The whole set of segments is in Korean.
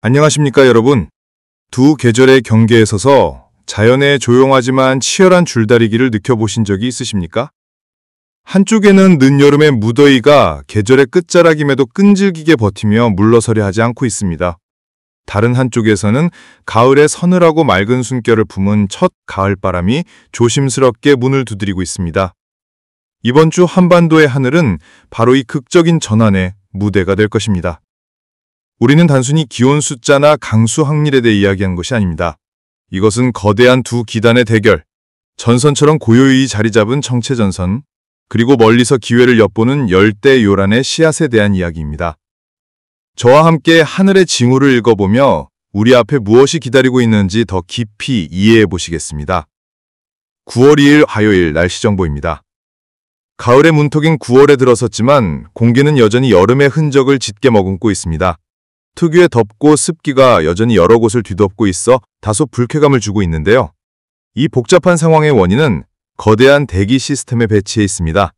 안녕하십니까, 여러분. 두 계절의 경계에 서서 자연의 조용하지만 치열한 줄다리기를 느껴보신 적이 있으십니까? 한쪽에는 늦여름의 무더위가 계절의 끝자락임에도 끈질기게 버티며 물러서려 하지 않고 있습니다. 다른 한쪽에서는 가을의 서늘하고 맑은 숨결을 품은 첫 가을바람이 조심스럽게 문을 두드리고 있습니다. 이번 주 한반도의 하늘은 바로 이 극적인 전환의 무대가 될 것입니다. 우리는 단순히 기온 숫자나 강수 확률에 대해 이야기한 것이 아닙니다. 이것은 거대한 두 기단의 대결, 전선처럼 고요히 자리 잡은 정체전선, 그리고 멀리서 기회를 엿보는 열대 요란의 씨앗에 대한 이야기입니다. 저와 함께 하늘의 징후를 읽어보며 우리 앞에 무엇이 기다리고 있는지 더 깊이 이해해 보시겠습니다. 9월 2일 화요일 날씨 정보입니다. 가을의 문턱인 9월에 들어섰지만 공기는 여전히 여름의 흔적을 짙게 머금고 있습니다. 특유의 덥고 습기가 여전히 여러 곳을 뒤덮고 있어 다소 불쾌감을 주고 있는데요. 이 복잡한 상황의 원인은 거대한 대기 시스템에 배치해 있습니다.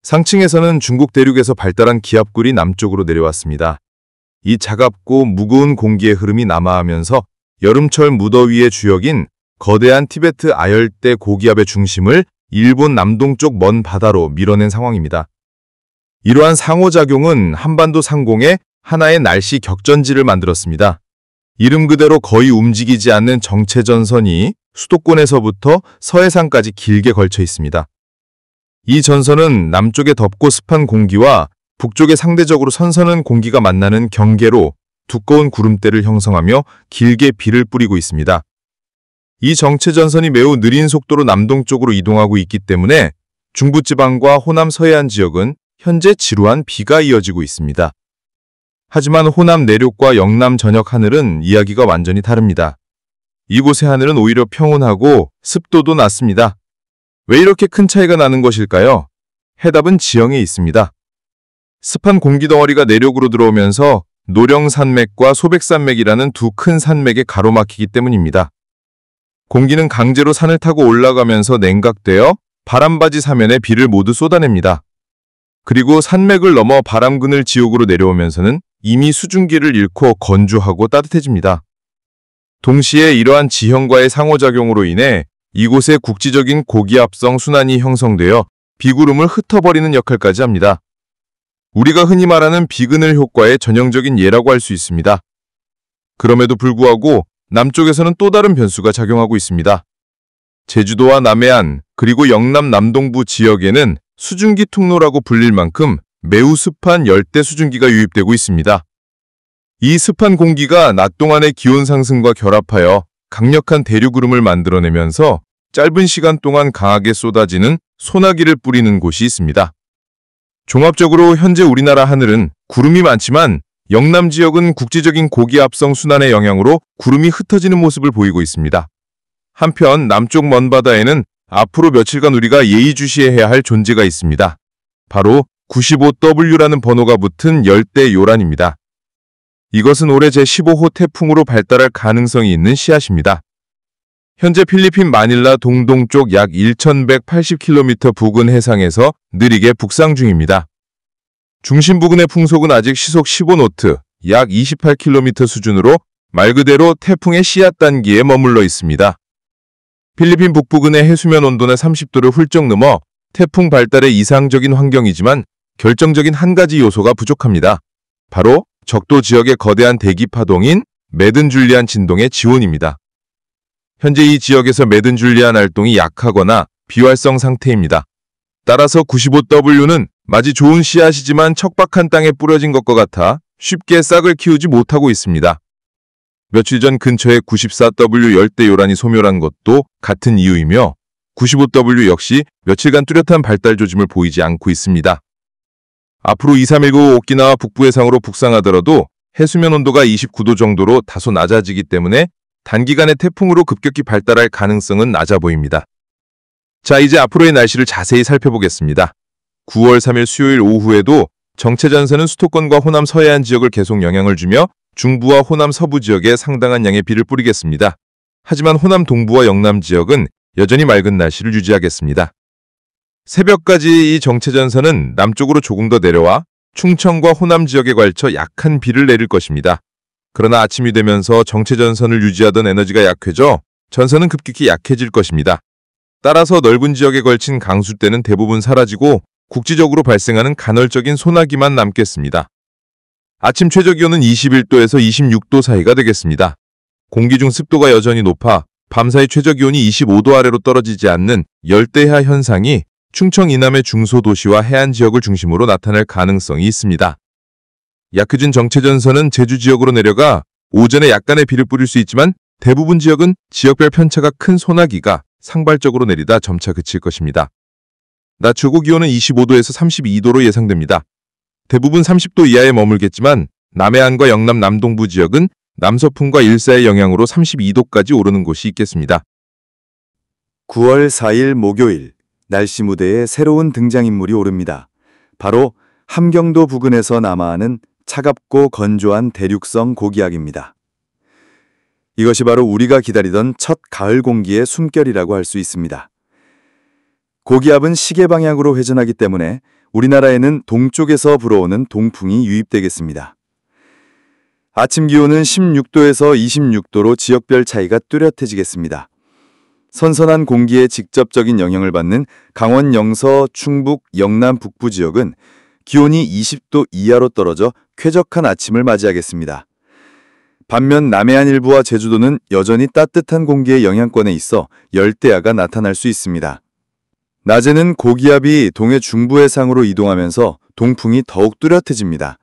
상층에서는 중국 대륙에서 발달한 기압굴이 남쪽으로 내려왔습니다. 이 차갑고 무거운 공기의 흐름이 남하하면서 여름철 무더위의 주역인 거대한 티베트 아열대 고기압의 중심을 일본 남동쪽 먼 바다로 밀어낸 상황입니다. 이러한 상호작용은 한반도 상공에 하나의 날씨 격전지를 만들었습니다. 이름 그대로 거의 움직이지 않는 정체전선이 수도권에서부터 서해상까지 길게 걸쳐 있습니다. 이 전선은 남쪽의 덥고 습한 공기와 북쪽의 상대적으로 선선한 공기가 만나는 경계로 두꺼운 구름대를 형성하며 길게 비를 뿌리고 있습니다. 이 정체전선이 매우 느린 속도로 남동쪽으로 이동하고 있기 때문에 중부지방과 호남 서해안 지역은 현재 지루한 비가 이어지고 있습니다. 하지만 호남 내륙과 영남 전역 하늘은 이야기가 완전히 다릅니다. 이곳의 하늘은 오히려 평온하고 습도도 낮습니다. 왜 이렇게 큰 차이가 나는 것일까요? 해답은 지형에 있습니다. 습한 공기덩어리가 내륙으로 들어오면서 노령산맥과 소백산맥이라는 두 큰 산맥에 가로막히기 때문입니다. 공기는 강제로 산을 타고 올라가면서 냉각되어 바람바지 사면에 비를 모두 쏟아냅니다. 그리고 산맥을 넘어 바람그늘 지옥으로 내려오면서는 이미 수증기를 잃고 건조하고 따뜻해집니다. 동시에 이러한 지형과의 상호작용으로 인해 이곳에 국지적인 고기압성 순환이 형성되어 비구름을 흩어버리는 역할까지 합니다. 우리가 흔히 말하는 비그늘 효과의 전형적인 예라고 할 수 있습니다. 그럼에도 불구하고 남쪽에서는 또 다른 변수가 작용하고 있습니다. 제주도와 남해안 그리고 영남 남동부 지역에는 수증기 통로라고 불릴 만큼 매우 습한 열대 수증기가 유입되고 있습니다. 이 습한 공기가 낮 동안의 기온 상승과 결합하여 강력한 대류구름을 만들어내면서 짧은 시간 동안 강하게 쏟아지는 소나기를 뿌리는 곳이 있습니다. 종합적으로 현재 우리나라 하늘은 구름이 많지만 영남 지역은 국지적인 고기압성 순환의 영향으로 구름이 흩어지는 모습을 보이고 있습니다. 한편 남쪽 먼바다에는 앞으로 며칠간 우리가 예의주시해야 할 존재가 있습니다. 바로 95W라는 번호가 붙은 열대 요란입니다. 이것은 올해 제15호 태풍으로 발달할 가능성이 있는 씨앗입니다. 현재 필리핀 마닐라 동동쪽 약 1180km 부근 해상에서 느리게 북상 중입니다. 중심 부근의 풍속은 아직 시속 15노트, 약 28km 수준으로 말 그대로 태풍의 씨앗 단계에 머물러 있습니다. 필리핀 북부근의 해수면 온도는 30도를 훌쩍 넘어 태풍 발달의 이상적인 환경이지만 결정적인 한 가지 요소가 부족합니다. 바로 적도 지역의 거대한 대기 파동인 매든줄리안 진동의 지원입니다. 현재 이 지역에서 매든줄리안 활동이 약하거나 비활성 상태입니다. 따라서 95W는 마치 좋은 씨앗이지만 척박한 땅에 뿌려진 것과 같아 쉽게 싹을 키우지 못하고 있습니다. 며칠 전 근처에 94W 열대 요란이 소멸한 것도 같은 이유이며 95W 역시 며칠간 뚜렷한 발달 조짐을 보이지 않고 있습니다. 앞으로 2-3일 후 오키나와 북부 해상으로 북상하더라도 해수면 온도가 29도 정도로 다소 낮아지기 때문에 단기간에 태풍으로 급격히 발달할 가능성은 낮아 보입니다. 자, 이제 앞으로의 날씨를 자세히 살펴보겠습니다. 9월 3일 수요일 오후에도 정체전선은 수도권과 호남 서해안 지역을 계속 영향을 주며 중부와 호남 서부 지역에 상당한 양의 비를 뿌리겠습니다. 하지만 호남 동부와 영남 지역은 여전히 맑은 날씨를 유지하겠습니다. 새벽까지 이 정체전선은 남쪽으로 조금 더 내려와 충청과 호남 지역에 걸쳐 약한 비를 내릴 것입니다. 그러나 아침이 되면서 정체전선을 유지하던 에너지가 약해져 전선은 급격히 약해질 것입니다. 따라서 넓은 지역에 걸친 강수대는 대부분 사라지고 국지적으로 발생하는 간헐적인 소나기만 남겠습니다. 아침 최저기온은 21도에서 26도 사이가 되겠습니다. 공기 중 습도가 여전히 높아 밤사이 최저기온이 25도 아래로 떨어지지 않는 열대야 현상이 충청 이남의 중소도시와 해안 지역을 중심으로 나타날 가능성이 있습니다. 약해진 정체전선은 제주 지역으로 내려가 오전에 약간의 비를 뿌릴 수 있지만 대부분 지역은 지역별 편차가 큰 소나기가 상발적으로 내리다 점차 그칠 것입니다. 낮 최고 기온은 25도에서 32도로 예상됩니다. 대부분 30도 이하에 머물겠지만 남해안과 영남 남동부 지역은 남서풍과 일사의 영향으로 32도까지 오르는 곳이 있겠습니다. 9월 4일 목요일, 날씨 무대에 새로운 등장인물이 오릅니다. 바로 함경도 부근에서 남하하는 차갑고 건조한 대륙성 고기압입니다. 이것이 바로 우리가 기다리던 첫 가을 공기의 숨결이라고 할 수 있습니다. 고기압은 시계 방향으로 회전하기 때문에 우리나라에는 동쪽에서 불어오는 동풍이 유입되겠습니다. 아침 기온은 16도에서 26도로 지역별 차이가 뚜렷해지겠습니다. 선선한 공기에 직접적인 영향을 받는 강원 영서, 충북, 영남 북부 지역은 기온이 20도 이하로 떨어져 쾌적한 아침을 맞이하겠습니다. 반면 남해안 일부와 제주도는 여전히 따뜻한 공기의 영향권에 있어 열대야가 나타날 수 있습니다. 낮에는 고기압이 동해 중부 해상으로 이동하면서 동풍이 더욱 뚜렷해집니다.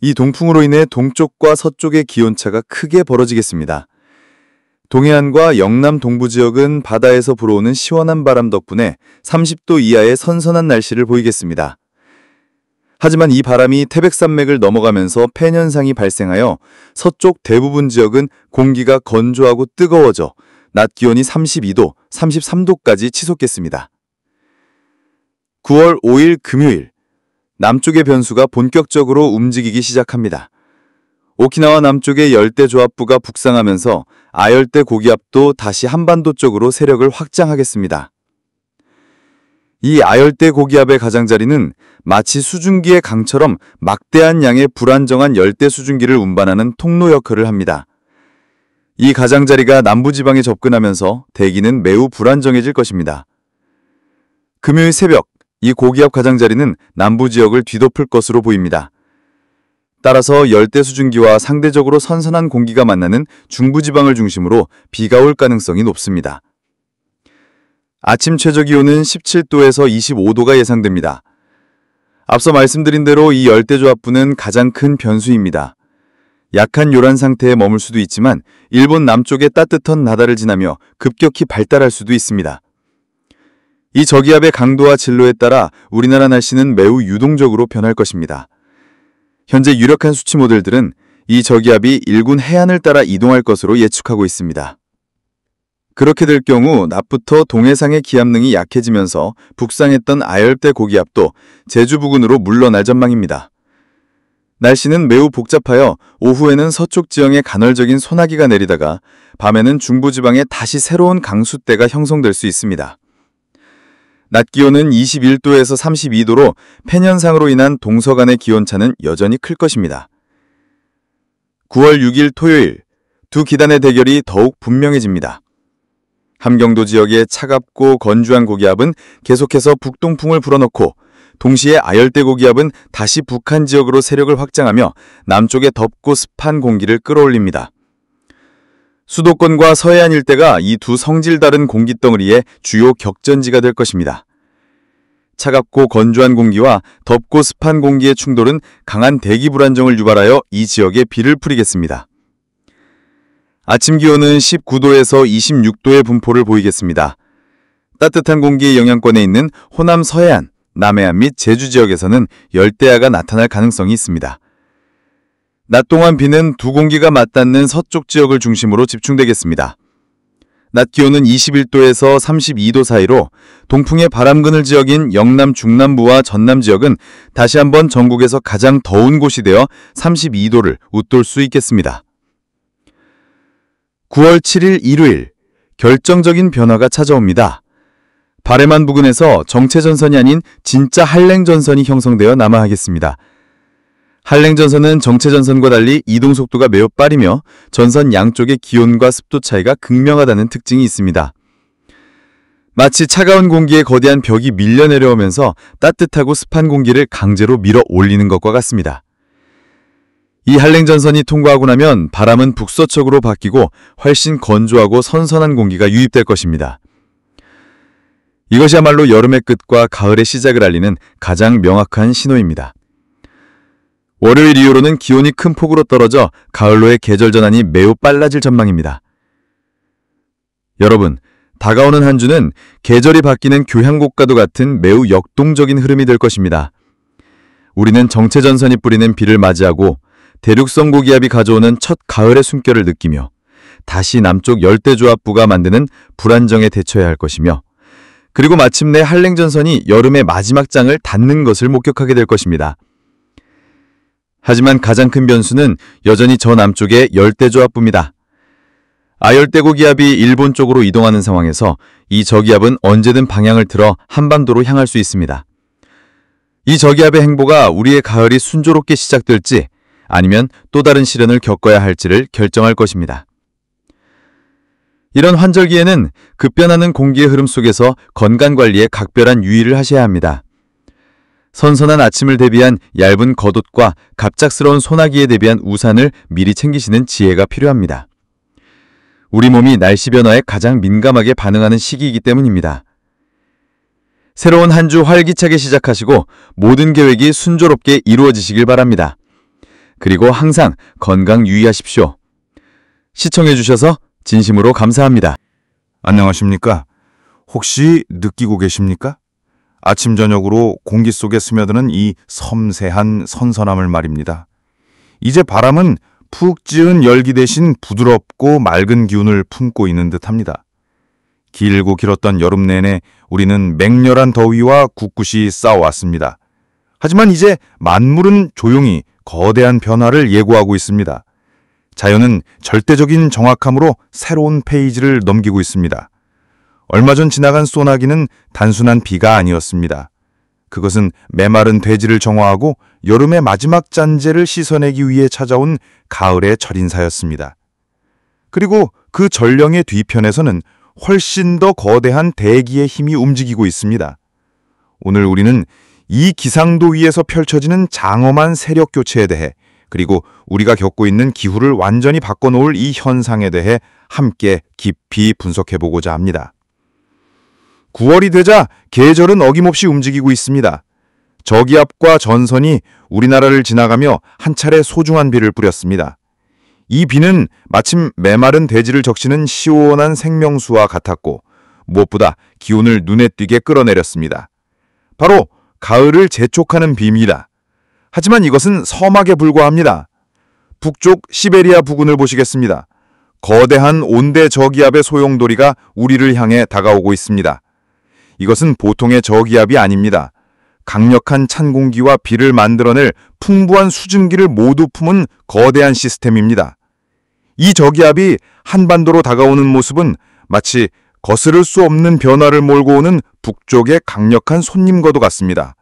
이 동풍으로 인해 동쪽과 서쪽의 기온차가 크게 벌어지겠습니다. 동해안과 영남 동부 지역은 바다에서 불어오는 시원한 바람 덕분에 30도 이하의 선선한 날씨를 보이겠습니다. 하지만 이 바람이 태백산맥을 넘어가면서 팬현상이 발생하여 서쪽 대부분 지역은 공기가 건조하고 뜨거워져 낮 기온이 32도, 33도까지 치솟겠습니다. 9월 5일 금요일, 남쪽의 변수가 본격적으로 움직이기 시작합니다. 오키나와 남쪽의 열대조합부가 북상하면서 아열대 고기압도 다시 한반도 쪽으로 세력을 확장하겠습니다. 이 아열대 고기압의 가장자리는 마치 수증기의 강처럼 막대한 양의 불안정한 열대 수증기를 운반하는 통로 역할을 합니다. 이 가장자리가 남부지방에 접근하면서 대기는 매우 불안정해질 것입니다. 금요일 새벽, 이 고기압 가장자리는 남부 지역을 뒤덮을 것으로 보입니다. 따라서 열대 수증기와 상대적으로 선선한 공기가 만나는 중부지방을 중심으로 비가 올 가능성이 높습니다. 아침 최저기온은 17도에서 25도가 예상됩니다. 앞서 말씀드린 대로 이 열대조합부는 가장 큰 변수입니다. 약한 요란 상태에 머물 수도 있지만 일본 남쪽의 따뜻한 나다를 지나며 급격히 발달할 수도 있습니다. 이 저기압의 강도와 진로에 따라 우리나라 날씨는 매우 유동적으로 변할 것입니다. 현재 유력한 수치 모델들은 이 저기압이 일군 해안을 따라 이동할 것으로 예측하고 있습니다. 그렇게 될 경우 낮부터 동해상의 기압능이 약해지면서 북상했던 아열대 고기압도 제주 부근으로 물러날 전망입니다. 날씨는 매우 복잡하여 오후에는 서쪽 지형에 간헐적인 소나기가 내리다가 밤에는 중부지방에 다시 새로운 강수대가 형성될 수 있습니다. 낮 기온은 21도에서 32도로 팬현상으로 인한 동서간의 기온차는 여전히 클 것입니다. 9월 6일 토요일, 두 기단의 대결이 더욱 분명해집니다. 함경도 지역의 차갑고 건조한 고기압은 계속해서 북동풍을 불어넣고 동시에 아열대 고기압은 다시 북한 지역으로 세력을 확장하며 남쪽의 덥고 습한 공기를 끌어올립니다. 수도권과 서해안 일대가 이 두 성질 다른 공기덩어리의 주요 격전지가 될 것입니다. 차갑고 건조한 공기와 덥고 습한 공기의 충돌은 강한 대기 불안정을 유발하여 이 지역에 비를 뿌리겠습니다. 아침 기온은 19도에서 26도의 분포를 보이겠습니다. 따뜻한 공기의 영향권에 있는 호남 서해안, 남해안 및 제주 지역에서는 열대야가 나타날 가능성이 있습니다. 낮 동안 비는 두 공기가 맞닿는 서쪽 지역을 중심으로 집중되겠습니다. 낮 기온은 21도에서 32도 사이로 동풍의 바람 그늘 지역인 영남 중남부와 전남 지역은 다시 한번 전국에서 가장 더운 곳이 되어 32도를 웃돌 수 있겠습니다. 9월 7일 일요일, 결정적인 변화가 찾아옵니다. 바레만 부근에서 정체전선이 아닌 진짜 한랭전선이 형성되어 남하하겠습니다. 한랭전선은 정체전선과 달리 이동 속도가 매우 빠르며 전선 양쪽의 기온과 습도 차이가 극명하다는 특징이 있습니다. 마치 차가운 공기에 거대한 벽이 밀려 내려오면서 따뜻하고 습한 공기를 강제로 밀어 올리는 것과 같습니다. 이 한랭전선이 통과하고 나면 바람은 북서쪽으로 바뀌고 훨씬 건조하고 선선한 공기가 유입될 것입니다. 이것이야말로 여름의 끝과 가을의 시작을 알리는 가장 명확한 신호입니다. 월요일 이후로는 기온이 큰 폭으로 떨어져 가을로의 계절 전환이 매우 빨라질 전망입니다. 여러분, 다가오는 한 주는 계절이 바뀌는 교향곡과도 같은 매우 역동적인 흐름이 될 것입니다. 우리는 정체전선이 뿌리는 비를 맞이하고 대륙성 고기압이 가져오는 첫 가을의 숨결을 느끼며 다시 남쪽 열대조압부가 만드는 불안정에 대처해야 할 것이며 그리고 마침내 한랭전선이 여름의 마지막 장을 닫는 것을 목격하게 될 것입니다. 하지만 가장 큰 변수는 여전히 저 남쪽의 열대조압부입니다. 아열대고기압이 일본 쪽으로 이동하는 상황에서 이 저기압은 언제든 방향을 틀어 한반도로 향할 수 있습니다. 이 저기압의 행보가 우리의 가을이 순조롭게 시작될지 아니면 또 다른 시련을 겪어야 할지를 결정할 것입니다. 이런 환절기에는 급변하는 공기의 흐름 속에서 건강관리에 각별한 유의를 하셔야 합니다. 선선한 아침을 대비한 얇은 겉옷과 갑작스러운 소나기에 대비한 우산을 미리 챙기시는 지혜가 필요합니다. 우리 몸이 날씨 변화에 가장 민감하게 반응하는 시기이기 때문입니다. 새로운 한 주 활기차게 시작하시고 모든 계획이 순조롭게 이루어지시길 바랍니다. 그리고 항상 건강 유의하십시오. 시청해주셔서 진심으로 감사합니다. 안녕하십니까? 혹시 느끼고 계십니까? 아침 저녁으로 공기 속에 스며드는 이 섬세한 선선함을 말입니다. 이제 바람은 푹 찌은 열기 대신 부드럽고 맑은 기운을 품고 있는 듯합니다. 길고 길었던 여름 내내 우리는 맹렬한 더위와 굳굳이 싸워왔습니다. 하지만 이제 만물은 조용히 거대한 변화를 예고하고 있습니다. 자연은 절대적인 정확함으로 새로운 페이지를 넘기고 있습니다. 얼마 전 지나간 소나기는 단순한 비가 아니었습니다. 그것은 메마른 대지를 정화하고 여름의 마지막 잔재를 씻어내기 위해 찾아온 가을의 절인사였습니다. 그리고 그 전령의 뒤편에서는 훨씬 더 거대한 대기의 힘이 움직이고 있습니다. 오늘 우리는 이 기상도 위에서 펼쳐지는 장엄한 세력 교체에 대해 그리고 우리가 겪고 있는 기후를 완전히 바꿔놓을 이 현상에 대해 함께 깊이 분석해보고자 합니다. 9월이 되자 계절은 어김없이 움직이고 있습니다. 저기압과 전선이 우리나라를 지나가며 한 차례 소중한 비를 뿌렸습니다. 이 비는 마침 메마른 대지를 적시는 시원한 생명수와 같았고 무엇보다 기온을 눈에 띄게 끌어내렸습니다. 바로 가을을 재촉하는 비입니다. 하지만 이것은 서막에 불과합니다. 북쪽 시베리아 부근을 보시겠습니다. 거대한 온대 저기압의 소용돌이가 우리를 향해 다가오고 있습니다. 이것은 보통의 저기압이 아닙니다. 강력한 찬 공기와 비를 만들어낼 풍부한 수증기를 모두 품은 거대한 시스템입니다. 이 저기압이 한반도로 다가오는 모습은 마치 거스를 수 없는 변화를 몰고 오는 북쪽의 강력한 손님과도 같습니다.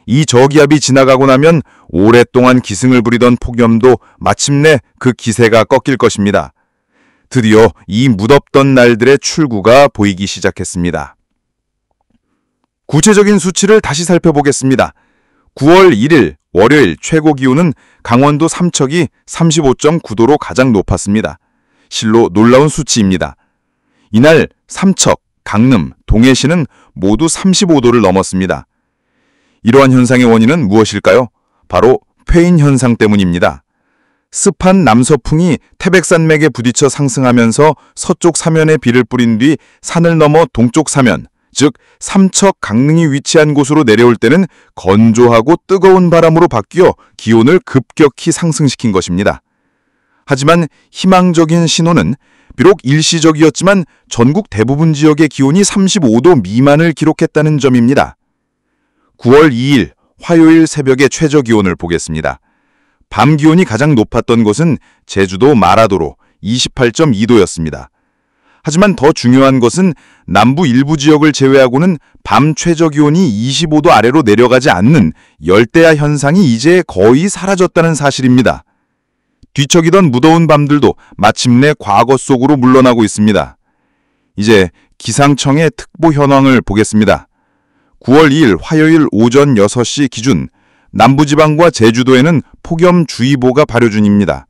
이 저기압이 지나가고 나면 오랫동안 기승을 부리던 폭염도 마침내 그 기세가 꺾일 것입니다. 드디어 이 무덥던 날들의 출구가 보이기 시작했습니다. 구체적인 수치를 다시 살펴보겠습니다. 9월 1일 월요일 최고 기온은 강원도 삼척이 35.9도로 가장 높았습니다. 실로 놀라운 수치입니다. 이날 삼척, 강릉, 동해시는 모두 35도를 넘었습니다. 이러한 현상의 원인은 무엇일까요? 바로 페인 현상 때문입니다. 습한 남서풍이 태백산맥에 부딪혀 상승하면서 서쪽 사면에 비를 뿌린 뒤 산을 넘어 동쪽 사면, 즉 삼척 강릉이 위치한 곳으로 내려올 때는 건조하고 뜨거운 바람으로 바뀌어 기온을 급격히 상승시킨 것입니다. 하지만 희망적인 신호는 비록 일시적이었지만 전국 대부분 지역의 기온이 35도 미만을 기록했다는 점입니다. 9월 2일 화요일 새벽의 최저 기온을 보겠습니다. 밤 기온이 가장 높았던 곳은 제주도 마라도로 28.2도였습니다. 하지만 더 중요한 것은 남부 일부 지역을 제외하고는 밤 최저기온이 25도 아래로 내려가지 않는 열대야 현상이 이제 거의 사라졌다는 사실입니다. 뒤척이던 무더운 밤들도 마침내 과거 속으로 물러나고 있습니다. 이제 기상청의 특보 현황을 보겠습니다. 9월 2일 화요일 오전 6시 기준 남부지방과 제주도에는 폭염주의보가 발효 중입니다.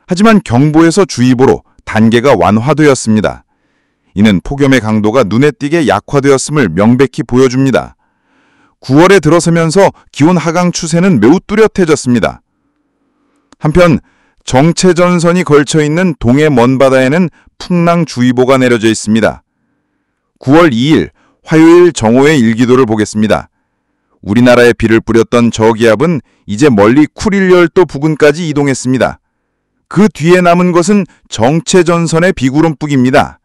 하지만 경보에서 주의보로 단계가 완화되었습니다. 이는 폭염의 강도가 눈에 띄게 약화되었음을 명백히 보여줍니다. 9월에 들어서면서 기온 하강 추세는 매우 뚜렷해졌습니다. 한편 정체전선이 걸쳐있는 동해 먼바다에는 풍랑주의보가 내려져 있습니다. 9월 2일 화요일 정오의 일기도를 보겠습니다. 우리나라에 비를 뿌렸던 저기압은 이제 멀리 쿠릴열도 부근까지 이동했습니다. 그 뒤에 남은 것은 정체전선의 비구름북입니다.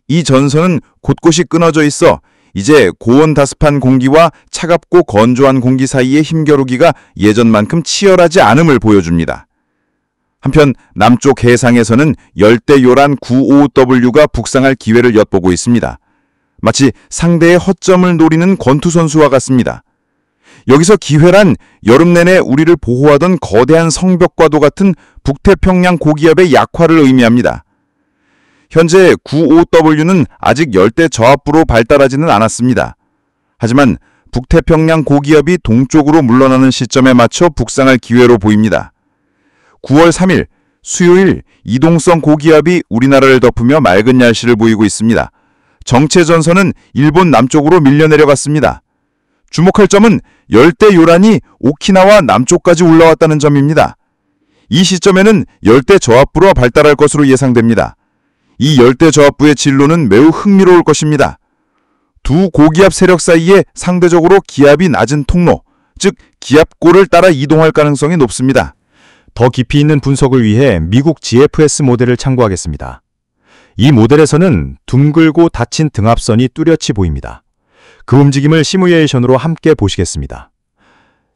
이 전선은 곳곳이 끊어져 있어 이제 고온다습한 공기와 차갑고 건조한 공기 사이의 힘겨루기가 예전만큼 치열하지 않음을 보여줍니다. 한편 남쪽 해상에서는 열대요란 95W가 북상할 기회를 엿보고 있습니다. 마치 상대의 허점을 노리는 권투선수와 같습니다. 여기서 기회란 여름 내내 우리를 보호하던 거대한 성벽과도 같은 북태평양 고기압의 약화를 의미합니다. 현재 95W는 아직 열대 저압부로 발달하지는 않았습니다. 하지만 북태평양 고기압이 동쪽으로 물러나는 시점에 맞춰 북상할 기회로 보입니다. 9월 3일 수요일 이동성 고기압이 우리나라를 덮으며 맑은 날씨를 보이고 있습니다. 정체전선은 일본 남쪽으로 밀려 내려갔습니다. 주목할 점은 열대요란이 오키나와 남쪽까지 올라왔다는 점입니다. 이 시점에는 열대 저압부로 발달할 것으로 예상됩니다. 이 열대 저압부의 진로는 매우 흥미로울 것입니다. 두 고기압 세력 사이에 상대적으로 기압이 낮은 통로, 즉 기압골을 따라 이동할 가능성이 높습니다. 더 깊이 있는 분석을 위해 미국 GFS 모델을 참고하겠습니다. 이 모델에서는 둥글고 닫힌 등압선이 뚜렷이 보입니다. 그 움직임을 시뮬레이션으로 함께 보시겠습니다.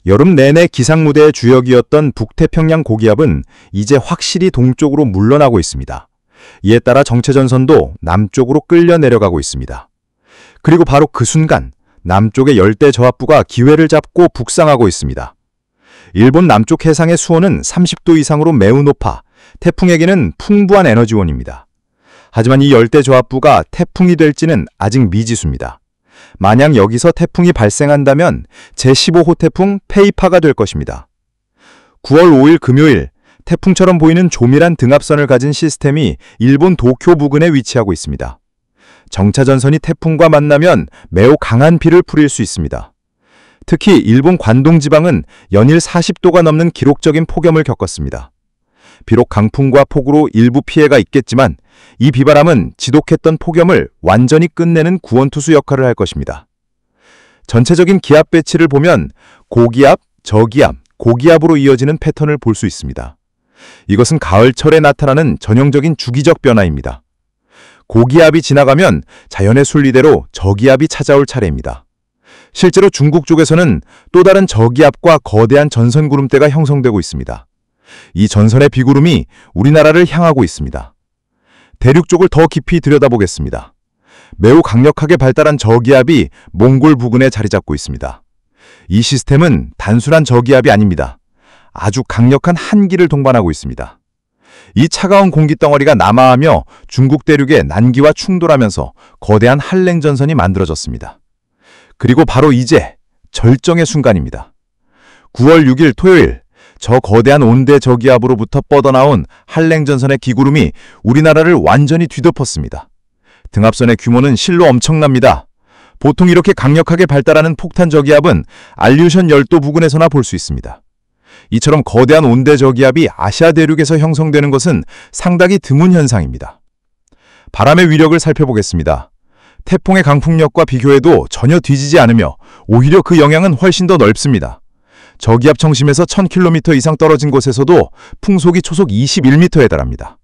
여름 내내 기상 무대의 주역이었던 북태평양 고기압은 이제 확실히 동쪽으로 물러나고 있습니다. 이에 따라 정체전선도 남쪽으로 끌려 내려가고 있습니다. 그리고 바로 그 순간 남쪽의 열대 저압부가 기회를 잡고 북상하고 있습니다. 일본 남쪽 해상의 수온은 30도 이상으로 매우 높아 태풍에게는 풍부한 에너지원입니다. 하지만 이 열대 저압부가 태풍이 될지는 아직 미지수입니다. 만약 여기서 태풍이 발생한다면 제15호 태풍 페이파가 될 것입니다. 9월 5일 금요일 태풍처럼 보이는 조밀한 등압선을 가진 시스템이 일본 도쿄 부근에 위치하고 있습니다. 정차전선이 태풍과 만나면 매우 강한 비를 뿌릴 수 있습니다. 특히 일본 관동 지방은 연일 40도가 넘는 기록적인 폭염을 겪었습니다. 비록 강풍과 폭우로 일부 피해가 있겠지만 이 비바람은 지독했던 폭염을 완전히 끝내는 구원투수 역할을 할 것입니다. 전체적인 기압 배치를 보면 고기압, 저기압, 고기압으로 이어지는 패턴을 볼 수 있습니다. 이것은 가을철에 나타나는 전형적인 주기적 변화입니다. 고기압이 지나가면 자연의 순리대로 저기압이 찾아올 차례입니다. 실제로 중국 쪽에서는 또 다른 저기압과 거대한 전선 구름대가 형성되고 있습니다. 이 전선의 비구름이 우리나라를 향하고 있습니다. 대륙 쪽을 더 깊이 들여다보겠습니다. 매우 강력하게 발달한 저기압이 몽골 부근에 자리 잡고 있습니다. 이 시스템은 단순한 저기압이 아닙니다. 아주 강력한 한기를 동반하고 있습니다. 이 차가운 공기덩어리가 남하하며 중국 대륙의 난기와 충돌하면서 거대한 한랭전선이 만들어졌습니다. 그리고 바로 이제 절정의 순간입니다. 9월 6일 토요일 저 거대한 온대 저기압으로부터 뻗어나온 한랭전선의 기구름이 우리나라를 완전히 뒤덮었습니다. 등압선의 규모는 실로 엄청납니다. 보통 이렇게 강력하게 발달하는 폭탄 저기압은 알류션 열도 부근에서나 볼 수 있습니다. 이처럼 거대한 온대 저기압이 아시아 대륙에서 형성되는 것은 상당히 드문 현상입니다. 바람의 위력을 살펴보겠습니다. 태풍의 강풍력과 비교해도 전혀 뒤지지 않으며 오히려 그 영향은 훨씬 더 넓습니다. 저기압中심에서 1000km 이상 떨어진 곳에서도 풍속이 초속 21m에 달합니다.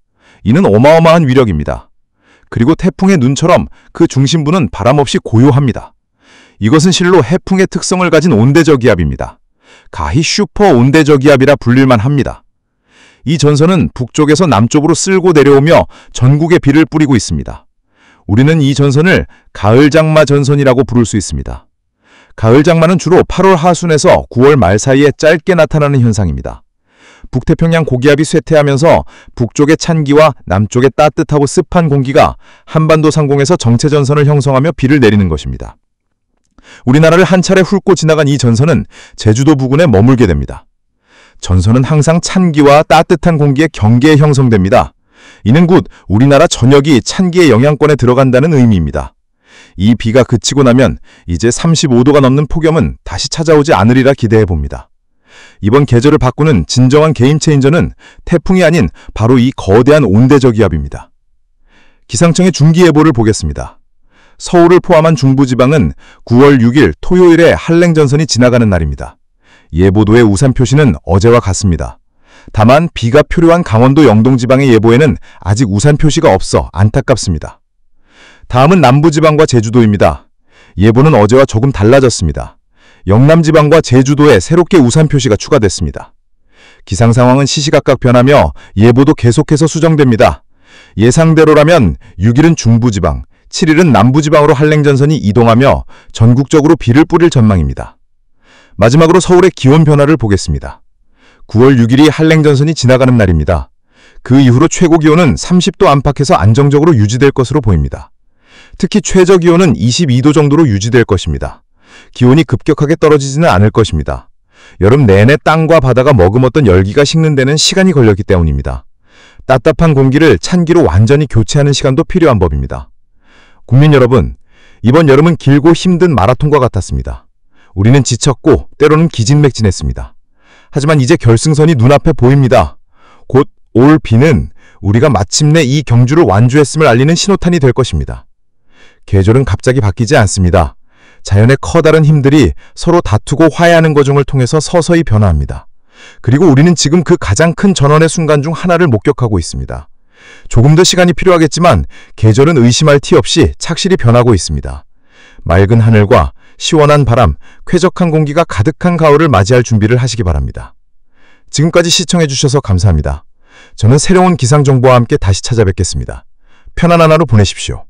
이는 어마어마한 위력입니다. 그리고 태풍의 눈처럼 그 중심부는 바람 없이 고요합니다. 이것은 실로 해풍의 특성을 가진 온대저기압입니다. 가히 슈퍼 온대저기압이라 불릴만 합니다. 이 전선은 북쪽에서 남쪽으로 쓸고 내려오며 전국에 비를 뿌리고 있습니다. 우리는 이 전선을 가을장마 전선이라고 부를 수 있습니다. 가을장마는 주로 8월 하순에서 9월 말 사이에 짧게 나타나는 현상입니다. 북태평양 고기압이 쇠퇴하면서 북쪽의 찬기와 남쪽의 따뜻하고 습한 공기가 한반도 상공에서 정체전선을 형성하며 비를 내리는 것입니다. 우리나라를 한 차례 훑고 지나간 이 전선은 제주도 부근에 머물게 됩니다. 전선은 항상 찬기와 따뜻한 공기의 경계에 형성됩니다. 이는 곧 우리나라 전역이 찬기의 영향권에 들어간다는 의미입니다. 이 비가 그치고 나면 이제 35도가 넘는 폭염은 다시 찾아오지 않으리라 기대해 봅니다. 이번 계절을 바꾸는 진정한 게임체인저는 태풍이 아닌 바로 이 거대한 온대저기압입니다. 기상청의 중기예보를 보겠습니다. 서울을 포함한 중부지방은 9월 6일 토요일에 한랭전선이 지나가는 날입니다. 예보도의 우산 표시는 어제와 같습니다. 다만 비가 표류한 강원도 영동지방의 예보에는 아직 우산 표시가 없어 안타깝습니다. 다음은 남부지방과 제주도입니다. 예보는 어제와 조금 달라졌습니다. 영남지방과 제주도에 새롭게 우산 표시가 추가됐습니다. 기상 상황은 시시각각 변하며 예보도 계속해서 수정됩니다. 예상대로라면 6일은 중부지방, 7일은 남부지방으로 한랭전선이 이동하며 전국적으로 비를 뿌릴 전망입니다. 마지막으로 서울의 기온 변화를 보겠습니다. 9월 6일이 한랭전선이 지나가는 날입니다. 그 이후로 최고 기온은 30도 안팎에서 안정적으로 유지될 것으로 보입니다. 특히 최저 기온은 22도 정도로 유지될 것입니다. 기온이 급격하게 떨어지지는 않을 것입니다. 여름 내내 땅과 바다가 머금었던 열기가 식는 데는 시간이 걸렸기 때문입니다. 따뜻한 공기를 찬기로 완전히 교체하는 시간도 필요한 법입니다. 국민 여러분, 이번 여름은 길고 힘든 마라톤과 같았습니다. 우리는 지쳤고 때로는 기진맥진했습니다. 하지만 이제 결승선이 눈앞에 보입니다. 곧 올 비는 우리가 마침내 이 경주를 완주했음을 알리는 신호탄이 될 것입니다. 계절은 갑자기 바뀌지 않습니다. 자연의 커다란 힘들이 서로 다투고 화해하는 과정을 통해서 서서히 변화합니다. 그리고 우리는 지금 그 가장 큰 전환의 순간 중 하나를 목격하고 있습니다. 조금 더 시간이 필요하겠지만 계절은 의심할 티 없이 착실히 변하고 있습니다. 맑은 하늘과 시원한 바람, 쾌적한 공기가 가득한 가을을 맞이할 준비를 하시기 바랍니다. 지금까지 시청해주셔서 감사합니다. 저는 새로운 기상정보와 함께 다시 찾아뵙겠습니다. 편안한 하루 보내십시오.